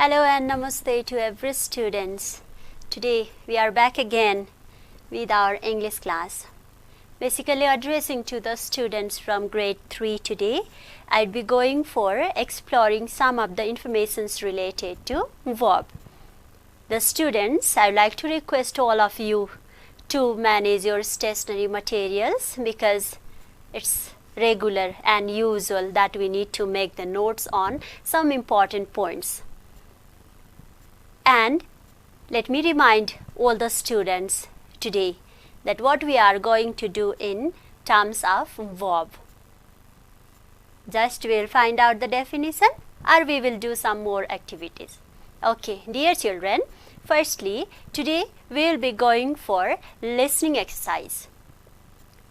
Hello and namaste to every students. Today we are back again with our English class. Basically addressing to the students from grade 3 today. I'd be going for exploring some of the informations related to verb. The students, I would like to request all of you to manage your stationery materials because it's regular and usual that we need to make the notes on some important points. And let me remind all the students today that what we are going to do in terms of verb. Just we'll find out the definition or we will do some more activities. Okay, dear children, firstly, today we will be going for listening exercise.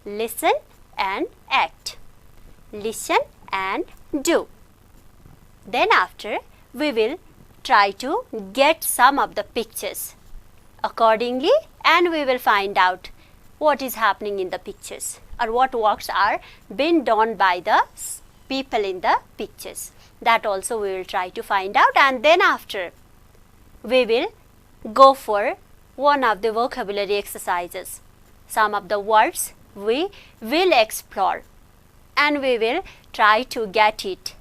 Listen and act. Listen and do. Then after, we will try to get some of the pictures accordingly and we will find out what is happening in the pictures or what works are being done by the people in the pictures. That also we will try to find out, and then after we will go for one of the vocabulary exercises. Some of the words we will explore and we will try to get it.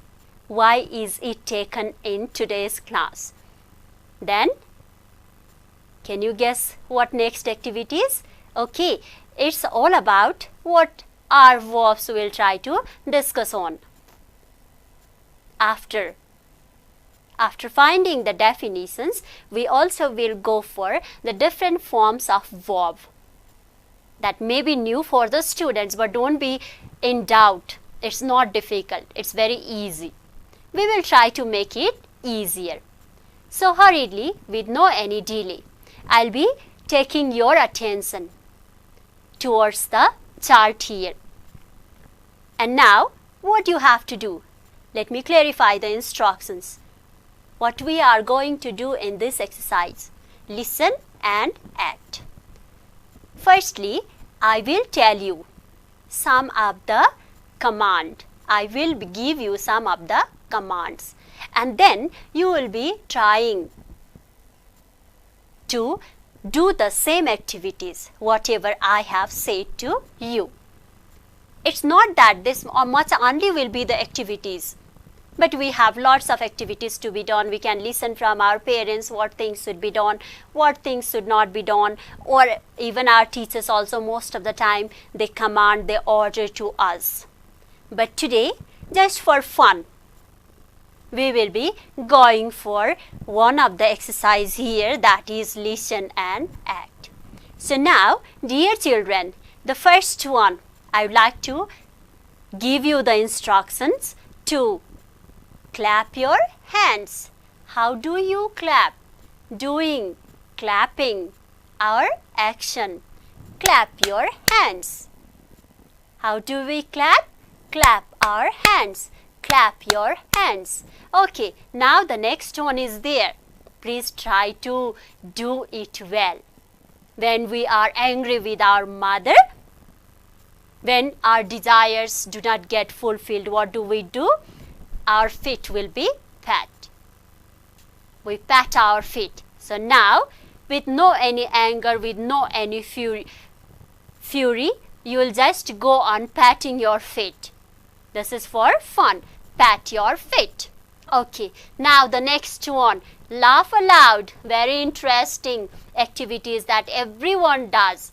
Why is it taken in today's class? Then, can you guess what next activity is? Okay, it's all about what our verbs we'll try to discuss on. After finding the definitions, we also will go for the different forms of verb. That may be new for the students, but don't be in doubt. It's not difficult. It's very easy. We will try to make it easier. So hurriedly, with no any delay, I'll be taking your attention towards the chart here. And now, what you have to do? Let me clarify the instructions. What we are going to do in this exercise. Listen and act. Firstly, I will tell you some of the command. I will give you some of the commands and then you will be trying to do the same activities whatever I have said to you. It's not that this much only will be the activities, but we have lots of activities to be done. We can listen from our parents what things should be done, what things should not be done, or even our teachers also most of the time they command, they order to us. But today, just for fun, we will be going for one of the exercise here, that is listen and act. So now, dear children, the first one, I would like to give you the instructions to clap your hands. How do you clap? Doing, clapping, our action. Clap your hands. How do we clap? Clap our hands. Clap your hands. Okay, now the next one is there. Please try to do it well. When we are angry with our mother, when our desires do not get fulfilled, what do? Our feet will be pat. We pat our feet. So now, with no any anger, with no any fury, you will just go on patting your feet. This is for fun. Pat your feet. Okay, now the next one, laugh aloud. Very interesting activities that everyone does.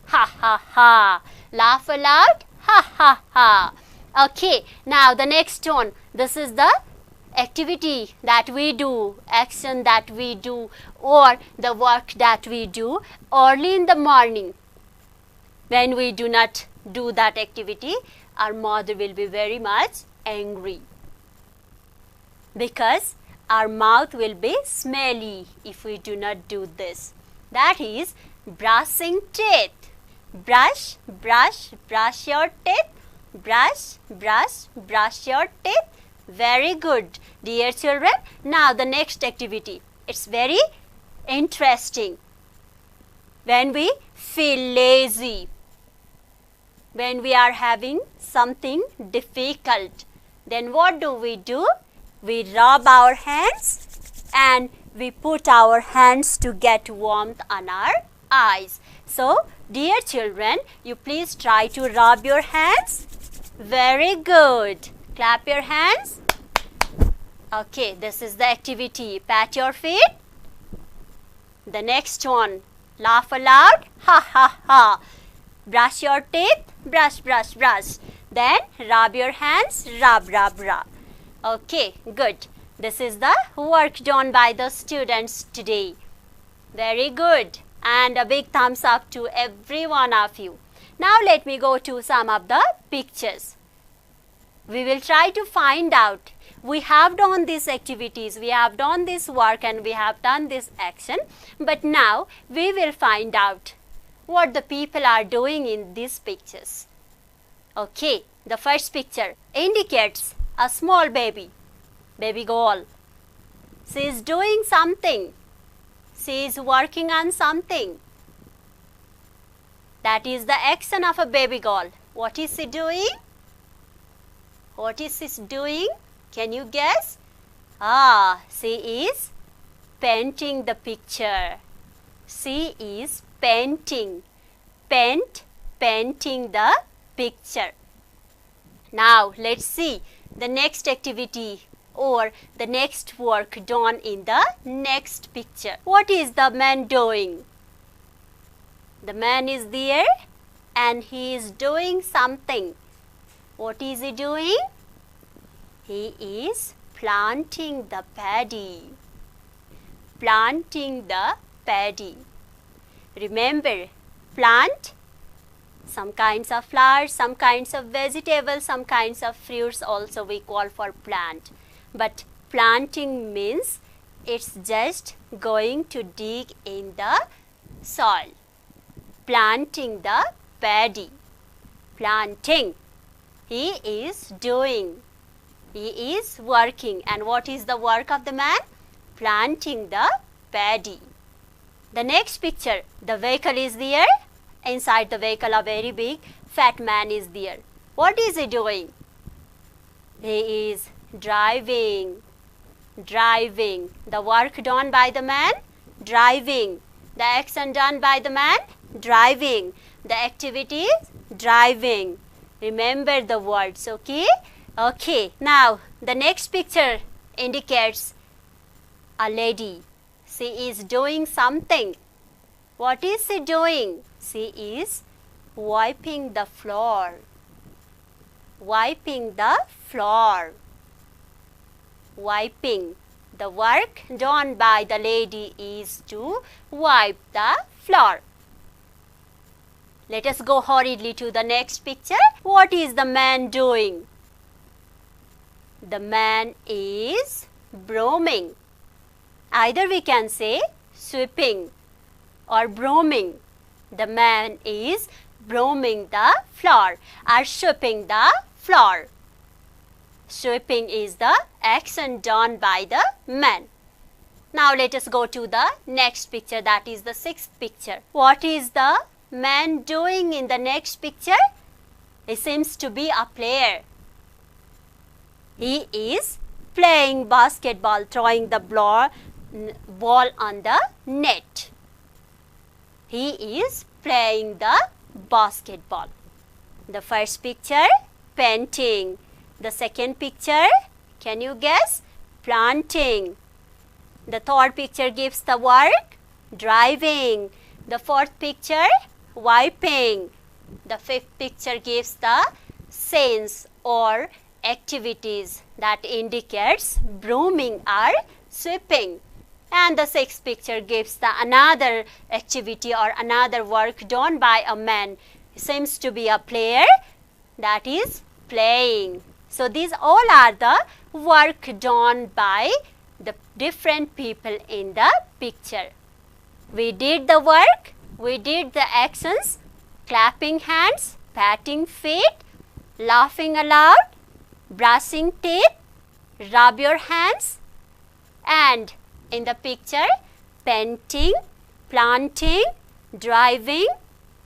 Ha ha ha. Laugh aloud. Ha ha ha. Okay, now the next one, this is the activity that we do, action that we do, or the work that we do early in the morning. When we do not do that activity, our mother will be very much angry because our mouth will be smelly if we do not do this. That is brushing teeth. Brush, brush, brush your teeth. Brush, brush, brush your teeth. Very good, dear children. Now the next activity. It's very interesting. When we feel lazy, when we are having something difficult, then what do? We rub our hands and we put our hands to get warmth on our eyes. So, dear children, you please try to rub your hands. Very good. Clap your hands. Okay, this is the activity. Pat your feet. The next one, laugh aloud. Ha ha ha. Brush your teeth. Brush, brush, brush. Then rub your hands. Rub, rub, rub. Okay, good. This is the work done by the students today. Very good. And a big thumbs up to every one of you. Now let me go to some of the pictures. We will try to find out. We have done these activities, we have done this work and we have done this action. But now we will find out what the people are doing in these pictures. Okay, the first picture indicates a small baby girl. She is doing something. She is working on something. That is the action of a baby girl. What is she doing? What is she doing? Can you guess? She is painting the picture. She is painting. Painting the picture. Now let's see the next activity or the next work done in the next picture. What is the man doing? The man is there and he is doing something. What is he doing? He is planting the paddy. Planting the paddy. Remember, plant some kinds of flowers, some kinds of vegetables, some kinds of fruits also we call for plant. But planting means it's just going to dig in the soil. Planting the paddy. Planting. He is doing. He is working. And what is the work of the man? Planting the paddy. The next picture, the vehicle is there. Inside the vehicle, a very big fat man is there. What is he doing? He is driving. Driving. The work done by the man? Driving. The action done by the man? Driving. The activity is driving. Remember the words, okay? Okay, now the next picture indicates a lady. She is doing something. What is she doing? She is wiping the floor. Wiping the floor. Wiping. The work done by the lady is to wipe the floor. Let us go hurriedly to the next picture. What is the man doing? The man is brooming. Either we can say sweeping or brooming. The man is brooming the floor or sweeping the floor. Sweeping is the action done by the man. Now let us go to the next picture, that is the sixth picture. What is the man doing in the next picture? He seems to be a player. He is playing basketball, throwing the ball on the net. He is playing the basketball. The first picture, painting. The second picture, can you guess? Planting. The third picture gives the work, driving. The fourth picture, wiping. The fifth picture gives the sense or activities that indicates brooming or sweeping. And the sixth picture gives the another activity or another work done by a man. He seems to be a player, that is playing. So these all are the work done by the different people in the picture. We did the work, we did the actions, clapping hands, patting feet, laughing aloud, brushing teeth, rub your hands, and in the picture, painting, planting, driving,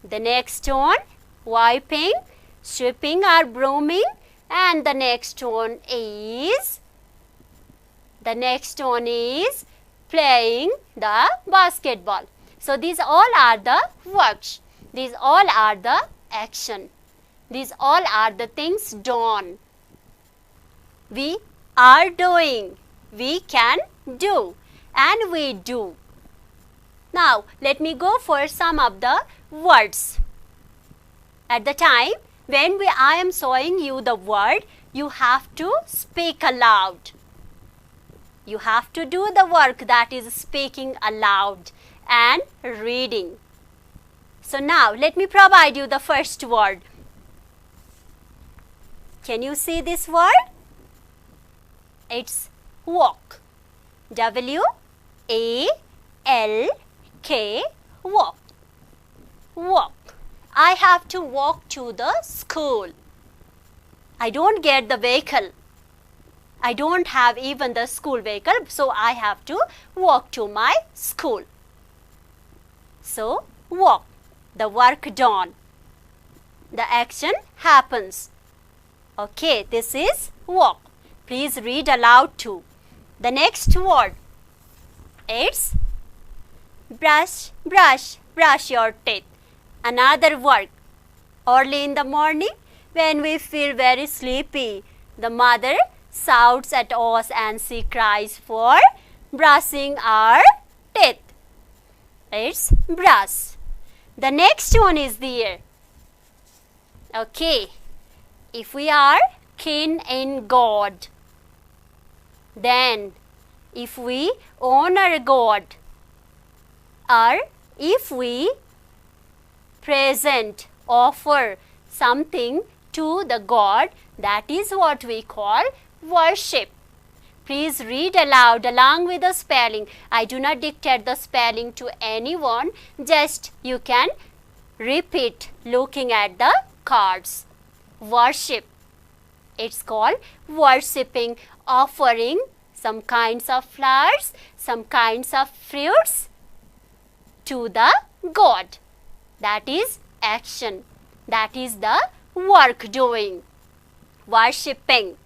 the next one, wiping, sweeping or brooming, and the next one is playing the basketball. So these all are the works. These all are the action. These all are the things done. We are doing. We can do. And we do. Now let me go for some of the words. At the time when I am showing you the word, you have to speak aloud. You have to do the work, that is speaking aloud and reading. So now let me provide you the first word. Can you see this word? It's walk. W-A-L-K, walk. Walk. I have to walk to the school. I don't get the vehicle. I don't have even the school vehicle, so I have to walk to my school. So, walk, the work done. The action happens. Okay, this is walk. Please read aloud too. The next word, it's brush, brush, brush your teeth. Another work. Early in the morning, when we feel very sleepy, the mother shouts at us and she cries for brushing our teeth. It's brush. The next one is there. Okay. If we are keen in God, then if we honor God, or if we present, offer something to the God, that is what we call worship. Please read aloud along with the spelling. I do not dictate the spelling to anyone, just you can repeat looking at the cards. Worship. It's called worshipping, offering some kinds of flowers, some kinds of fruits to the God. That is action. That is the work doing. Worshipping.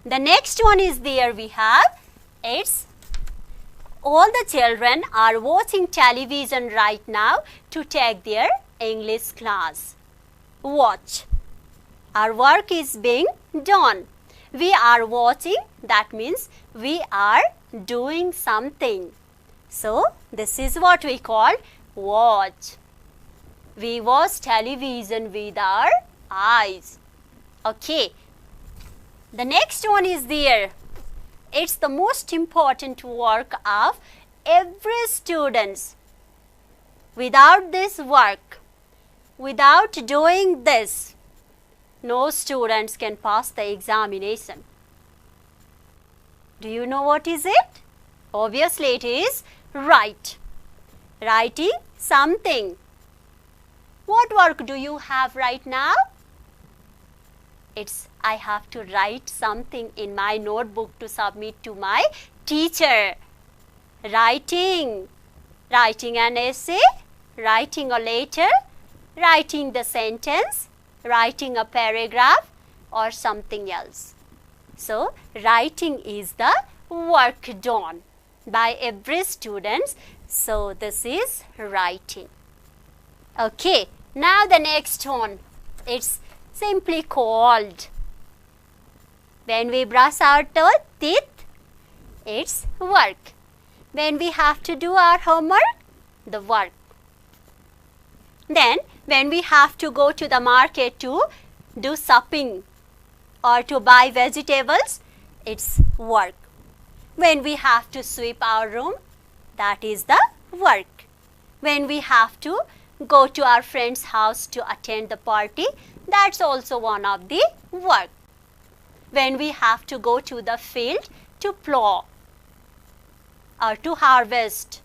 The next one is there we have. It's all the children are watching television right now to take their English class. Watch. Our work is being done. We are watching, that means we are doing something. So, this is what we call watch. We watch television with our eyes. Okay. The next one is there. It's the most important work of every student. Without this work, without doing this, no students can pass the examination. Do you know what is it? Obviously it is write. Writing something. What work do you have right now? It's I have to write something in my notebook to submit to my teacher. Writing. Writing an essay, writing a letter, writing the sentence, writing a paragraph or something else. So, writing is the work done by every student. So, this is writing. Okay, now the next one. It's simply called. When we brush our teeth, it's work. When we have to do our homework, the work. Then, when we have to go to the market to do shopping or to buy vegetables, it's work. When we have to sweep our room, that is the work. When we have to go to our friend's house to attend the party, that's also one of the work. When we have to go to the field to plow or to harvest,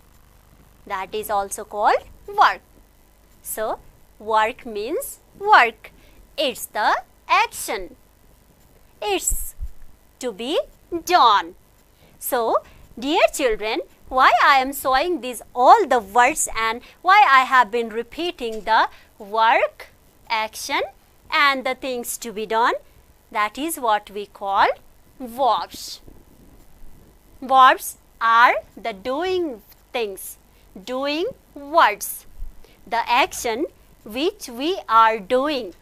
that is also called work. So, work means work. It's the action. It's to be done. So, dear children, why I am showing these all the words and why I have been repeating the work, action and the things to be done, that is what we call verbs. Verbs are the doing things, doing words. The action which we are doing,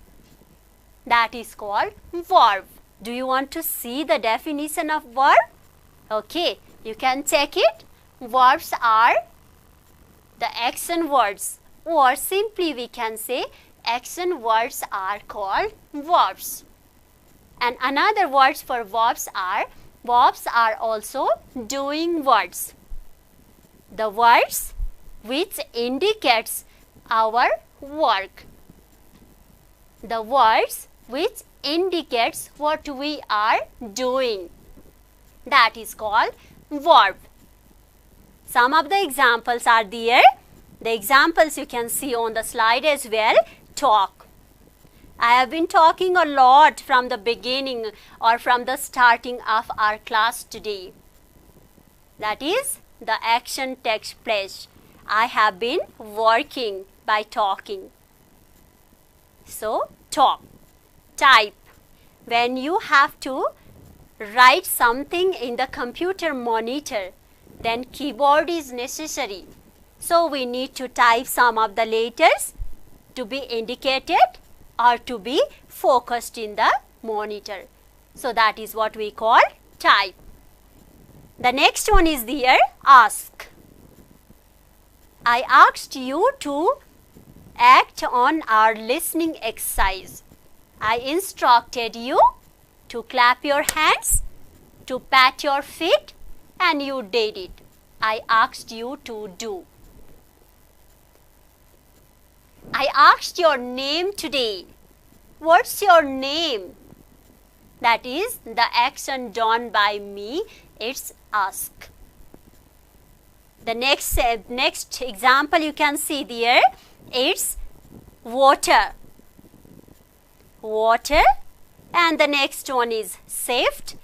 that is called verb. Do you want to see the definition of verb? Okay, you can check it. Verbs are the action words, or simply we can say action words are called verbs. And another words for verbs are also doing words. The words which indicates our work. The words which indicates what we are doing, that is called verb. Some of the examples are there. The examples you can see on the slide as well. Talk. I have been talking a lot from the beginning or from the starting of our class today. That is, the action takes place. I have been working by talking. So, talk. Type. When you have to write something in the computer monitor, then keyboard is necessary. So, we need to type some of the letters to be indicated or to be focused in the monitor. So, that is what we call type. The next one is there, ask. I asked you to act on our listening exercise. I instructed you to clap your hands, to pat your feet, and you did it. I asked you to do. I asked your name today. What's your name? That is the action done by me. It's ask. The next example you can see there. It's water. Water. And the next one is saved.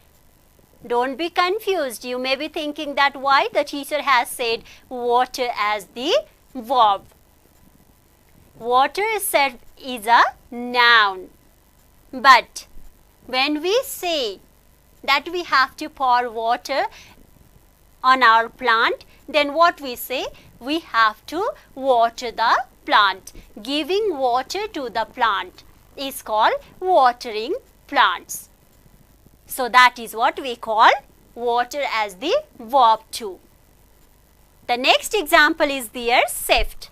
Don't be confused. You may be thinking that why the teacher has said water as the verb. Water is a noun. But when we say that we have to pour water on our plant, then what we say? We have to water the plant. Giving water to the plant is called watering plants. So, that is what we call water as the verb too. The next example is there, shift.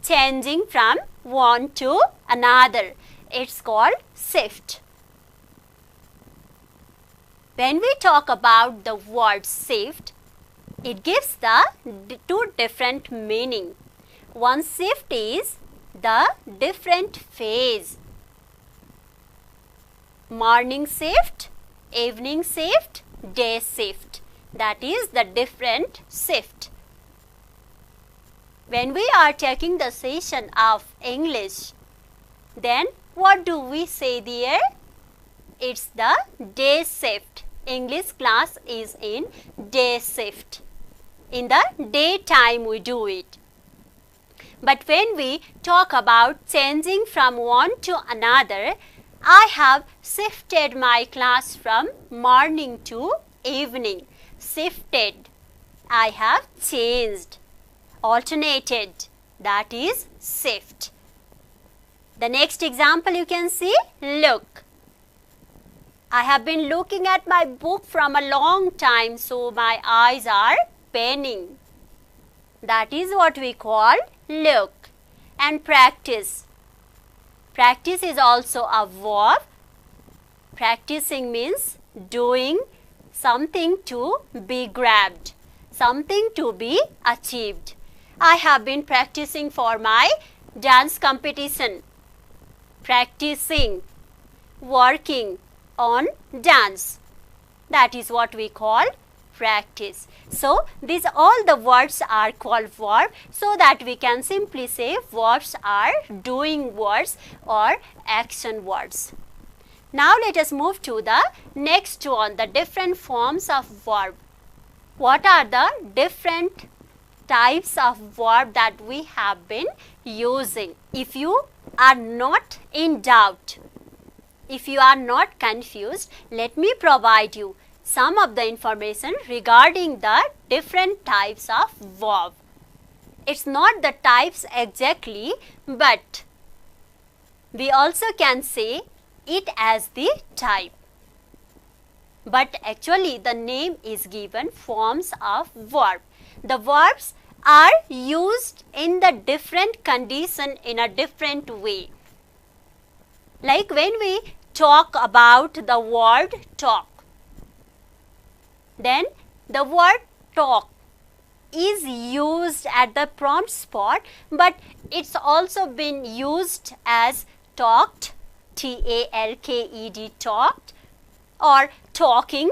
Changing from one to another. It's called shift. When we talk about the word shift, it gives the two different meaning. One shift is the different phase. Morning shift, evening shift, day shift. That is the different shift. When we are taking the session of English, then what do we say there? It's the day shift. English class is in day shift. In the daytime we do it. But when we talk about changing from one to another, I have shifted my class from morning to evening. Shifted. I have changed. Alternated. That is shift. The next example you can see, look. I have been looking at my book from a long time, so my eyes are paining. That is what we call look. And practice. Practice is also a verb. Practicing means doing something to be grabbed, something to be achieved. I have been practicing for my dance competition. Practicing, working on dance. That is what we call practice. So, these all the words are called verb, so that we can simply say verbs are doing words or action words. Now, let us move to the next one, the different forms of verb. What are the different types of verb that we have been using? If you are not in doubt, if you are not confused, let me provide you some of the information regarding the different types of verb. It's not the types exactly, but we also can say it as the type. But actually the name is given forms of verb. The verbs are used in the different condition in a different way. Like when we talk about the word talk, then the word talk is used at the prompt spot, but it's also been used as talked, T-A-L-K-E-D, talked, or talking.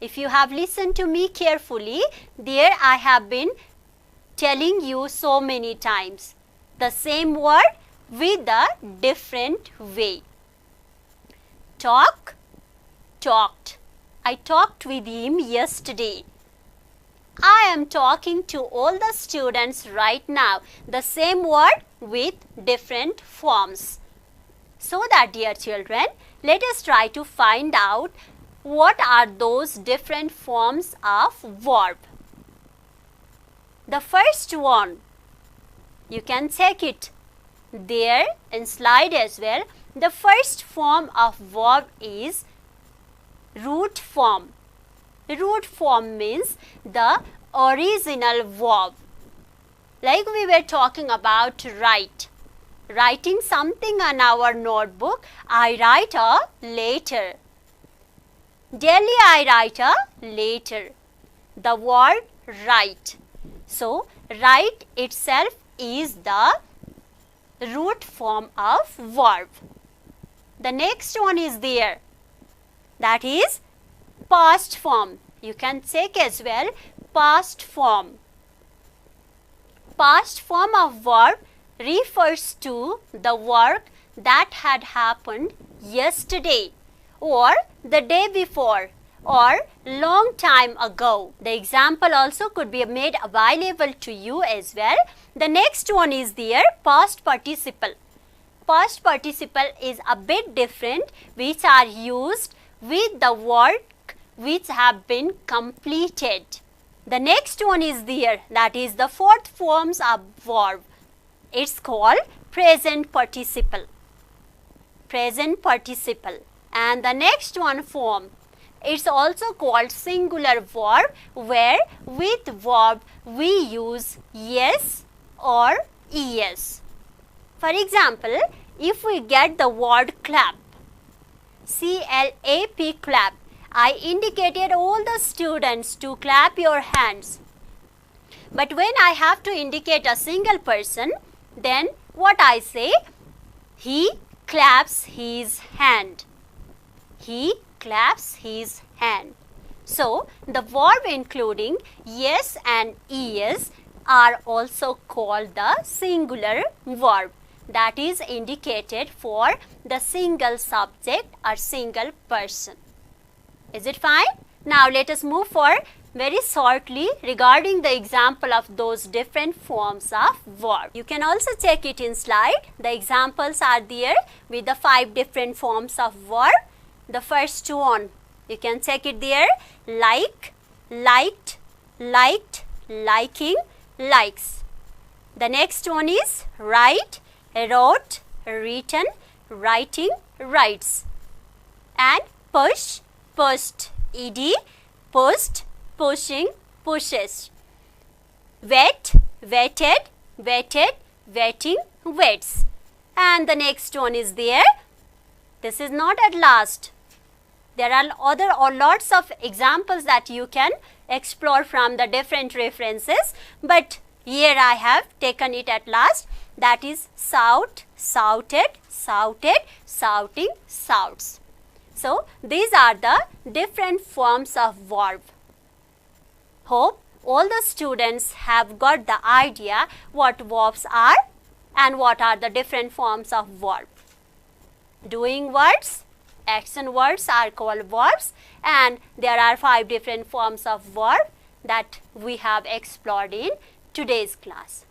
If you have listened to me carefully, there I have been telling you so many times the same word with a different way. Talk, talked. I talked with him yesterday. I am talking to all the students right now. The same word with different forms. So that, dear children, let us try to find out what are those different forms of verb. The first one, you can check it there in slide as well. The first form of verb is root form. Root form means the original verb. Like we were talking about write. Writing something on our notebook, I write a letter. Daily I write a letter. The word write. So, write itself is the root form of verb. The next one is there. That is past form. You can check as well, past form. Past form of verb refers to the work that had happened yesterday or the day before or long time ago. The example also could be made available to you as well. The next one is there, past participle. Past participle is a bit different, which are used with the work which have been completed. The next one is there, that is the fourth forms of verb. It's called present participle. Present participle. And the next one form, it's also called singular verb, where with verb we use yes or es. For example, if we get the word clap, C-L-A-P, clap, I indicated all the students to clap your hands. But when I have to indicate a single person, then what I say? He claps his hand. He claps his hand. So, the verb including yes and es are also called the singular verb, that is indicated for the single subject or single person. Is it fine? Now, let us move for very shortly regarding the example of those different forms of verb. You can also check it in slide. The examples are there with the 5 different forms of verb. The first one, you can check it there, like, liked, liked, liking, likes. The next one is write, wrote, written, writing, writes. And push, pushed, ed, pushed, pushing, pushes. Wet, wetted, wetted, wetting, wets. And the next one is there. This is not at last. There are other or lots of examples that you can explore from the different references, but here I have taken it at last. That is shout, shouted, shouted, shouting, shouts. So, these are the different forms of verb. Hope all the students have got the idea what verbs are and what are the different forms of verb. Doing words, action words are called verbs, and there are 5 different forms of verb that we have explored in today's class.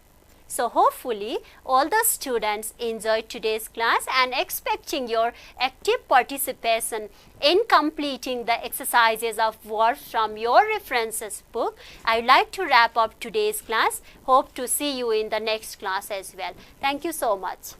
So hopefully all the students enjoyed today's class and expecting your active participation in completing the exercises of verbs from your references book. I would like to wrap up today's class. Hope to see you in the next class as well. Thank you so much.